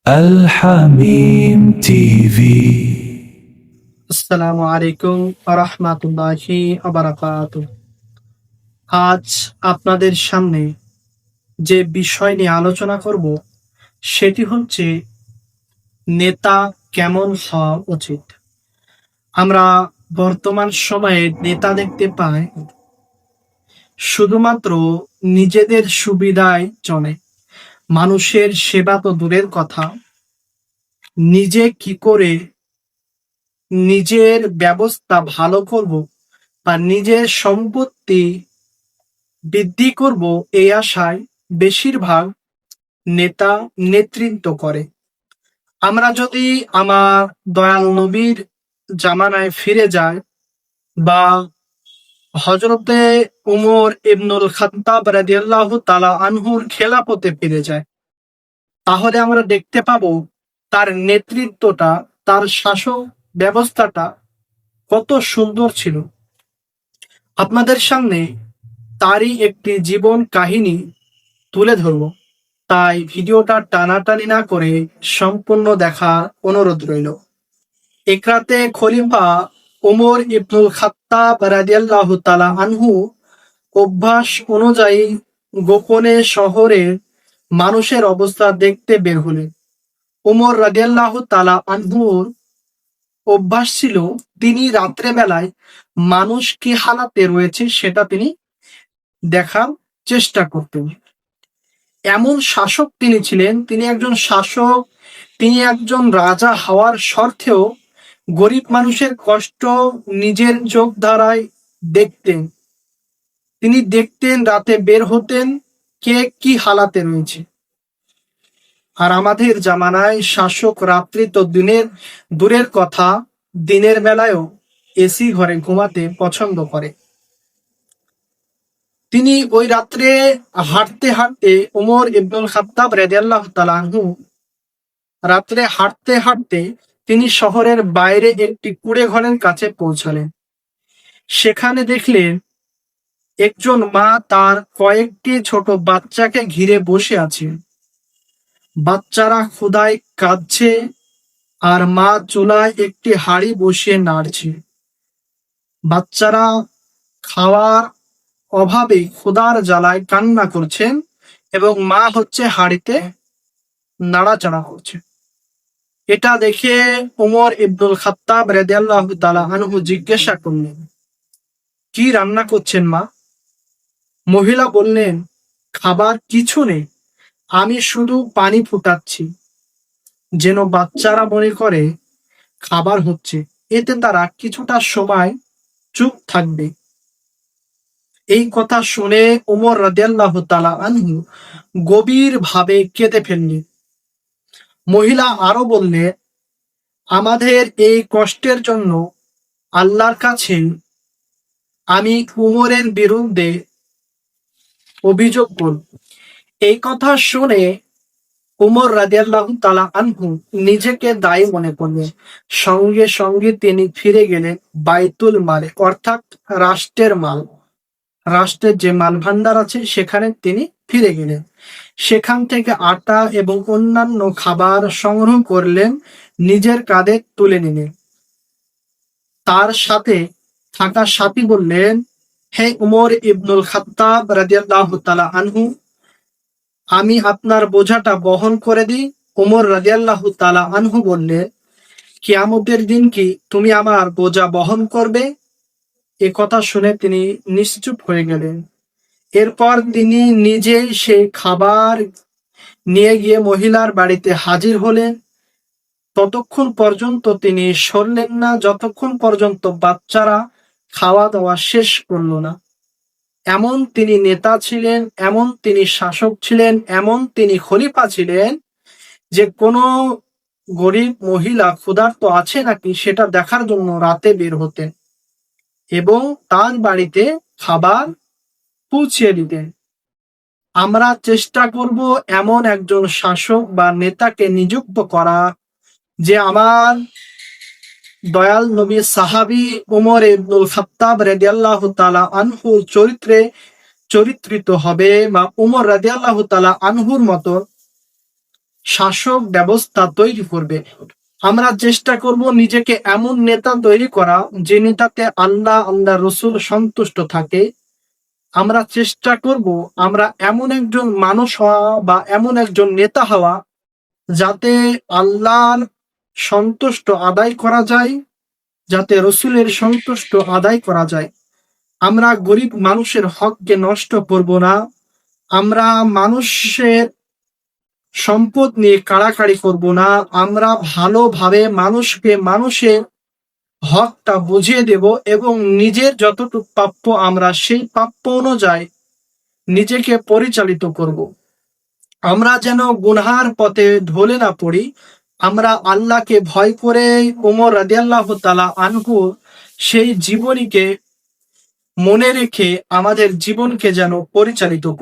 Al-Hamim TV. আসসালামু আলাইকুম ওয়া রাহমাতুল্লাহি ওয়া বারাকাতুহু। আজ আপনাদের সামনে যে বিষয় নিয়ে আলোচনা করব সেটি হচ্ছে নেতা কেমন হওয়া উচিত। আমরা বর্তমান সময়ে নেতা দেখতে পাই শুধুমাত্র নিজেদের সুবিধায় চলে। মানুষের সেবা তো দূরের কথা, নিজে কি করে নিজের ব্যবস্থা ভালো করব বা নিজের সম্পত্তি বৃদ্ধি করব এই আশায় বেশিরভাগ নেতা নেতৃত্ব করে। আমরা যদি আমার দয়াল নবীর জামানায় ফিরে যাই বা হযরতে উমর ইবনুল খাত্তাব রাদিয়াল্লাহু তাআলা আনহুর খেলাফতে ফিরে যায়, তাহলে আমরা দেখতে পাবো তার নেতৃত্বটা, তার শাসন ব্যবস্থাটা কত সুন্দর ছিল। আপনাদের সামনে তারই একটি জীবন কাহিনী তুলে ধরব। তাই ভিডিওটা টানাটানি না করে সম্পূর্ণ দেখার অনুরোধ রইল। এক রাতে খলিফা ওমর ইবনুল খাত্তাব রাদিয়াল্লাহু তাআলা আনহু অভ্যাস অনুযায়ী গোপনে শহরের মানুষের অবস্থা দেখতে বের হলেন। ওমর রাদিয়াল্লাহু তাআলা আনহুর অভ্যাস ছিল তিনি রাত্রে বেলায় মানুষ কি হালাতে রয়েছে সেটা তিনি দেখার চেষ্টা করতেন। এমন শাসক তিনি ছিলেন, তিনি একজন শাসক, তিনি একজন রাজা হওয়ার স্বার্থেও গরিব মানুষের কষ্ট নিজের চোখ দ্বারাই দেখতেন। তিনি দেখতেন, রাতে বের হতেন কে কি হালাতে রয়েছে। আর আমাদের জামানায় শাসক রাত্রি তো দূরের কথা, দিনের বেলায়ও এসি ঘরে ঘুমাতে পছন্দ করে। তিনি ওই রাত্রে হাঁটতে হাঁটতে ওমর ইবনুল খাত্তাব রাদিয়াল্লাহু তাআলা আনহু রাত্রে হাঁটতে হাঁটতে তিনি শহরের বাইরে একটি কুঁড়ে ঘরের কাছে পৌঁছালেন। সেখানে দেখলেন একজন মা তার কয়েকটি ছোট বাচ্চাকে ঘিরে বসে আছে। বাচ্চারা ক্ষুধায় কাঁদছে আর মা চুলায় একটি হাঁড়ি বসিয়ে নাড়ছে। বাচ্চারা খাওয়ার অভাবে ক্ষুধার জ্বালায় কান্না করছেন এবং মা হচ্ছে হাঁড়িতে নাড়াচাড়া করছে। এটা দেখে উমর ইবনুল খাত্তাব রাদিয়াল্লাহু তাআলা আনহু জিজ্ঞাসা করলেন, কি রান্না করছেন মা? মহিলা বললেন, খাবার কিছু নেই, আমি শুধু পানি ফুটাচ্ছি, যেন বাচ্চারা মনে করে খাবার হচ্ছে, এতে তারা কিছুটা সময় চুপ থাকবে। এই কথা শুনে উমর রাদিয়াল্লাহু তাআলা আনহু গভীর ভাবে কেঁদে ফেললেন। মহিলা আরো বললেন, আমাদের এই কষ্টের জন্য আল্লাহর কাছে আমি উমরের বিরুদ্ধে অভিযোগ করব। এই কথা শুনে উমর রাদিয়াল্লাহু তাআলা আনহু নিজেকে দায়ী মনে করলেন। সঙ্গে সঙ্গে তিনি ফিরে গেলেন বাইতুল মালে, অর্থাৎ রাষ্ট্রের মাল, রাষ্ট্রের যে মাল ভান্ডার আছে সেখানে তিনি ফিরে গেলেন। সেখান থেকে আটা এবং অন্যান্য খাবার সংগ্রহ করলেন, নিজের কাঁধে তুলে নিলেন। তার সাথে থাকা সাথী বললেন, হে উমর ইবনুল খাত্তাব রাদিয়াল্লাহু তাআলা আনহু, আমি আপনার বোঝাটা বহন করে দিই। উমর রাদিয়াল্লাহু তাআলা আনহু বললেন, কিয়ামতের দিন কি তুমি আমার বোঝা বহন করবে? এ কথা শুনে তিনি নিশ্চুপ হয়ে গেলেন। এরপর তিনি নিজেই সেই খাবার নিয়ে গিয়ে মহিলার বাড়িতে হাজির হলেন। ততক্ষণ পর্যন্ত তিনি সরলেন না যতক্ষণ পর্যন্ত বাচ্চারা খাওয়া দাওয়া শেষ করলো না। এমন তিনি নেতা ছিলেন, এমন তিনি শাসক ছিলেন, এমন তিনি খলিফা ছিলেন যে কোনো গরিব মহিলা ক্ষুধার্ত আছে নাকি সেটা দেখার জন্য রাতে বের হতেন এবং তার বাড়িতে খাবার পৌঁছিয়ে দিতেন। আমরা চেষ্টা করব এমন একজন শাসক বা নেতাকে নিযুক্ত করা যে আমার দয়াল নবী সাহাবী উমর ইবনুল খাত্তাব রাদিয়াল্লাহু তাআলা আনহুর চরিত্রে চরিত্রিত হবে, বা উমর রাদিয়াল্লাহু তাআলা আনহুর মতো শাসক ব্যবস্থা তৈরি করবে। আমরা চেষ্টা করব নিজেকে এমন নেতা তৈরি করা যে নেতাতে আল্লাহ রসুল সন্তুষ্ট থাকে। আমরা চেষ্টা করব আমরা এমন একজন মানুষ হওয়া বা এমন একজন নেতা হওয়া যাতে আল্লাহর সন্তুষ্ট আদায় করা যায়, যাতে রসুলের সন্তুষ্ট আদায় করা যায়। আমরা গরিব মানুষের হককে নষ্ট করব না। আমরা মানুষের সম্পদ নিয়ে কাড়াকাড়ি করব না। আমরা ভালোভাবে মানুষের হকটা বুঝিয়ে দেব এবং নিজের যতটুকু প্রাপ্য আমরা সেই প্রাপ্য অনুযায়ী নিজেকে পরিচালিত করব। আমরা যেন গুনহার পথে ঢলে না পড়ি। আমরা আল্লাহকে ভয় করে ওমর রাদিয়াল্লাহু তাআলা আনহু সেই জীবনীকে মনে রেখে আমাদের জীবনকে যেন পরিচালিত করি।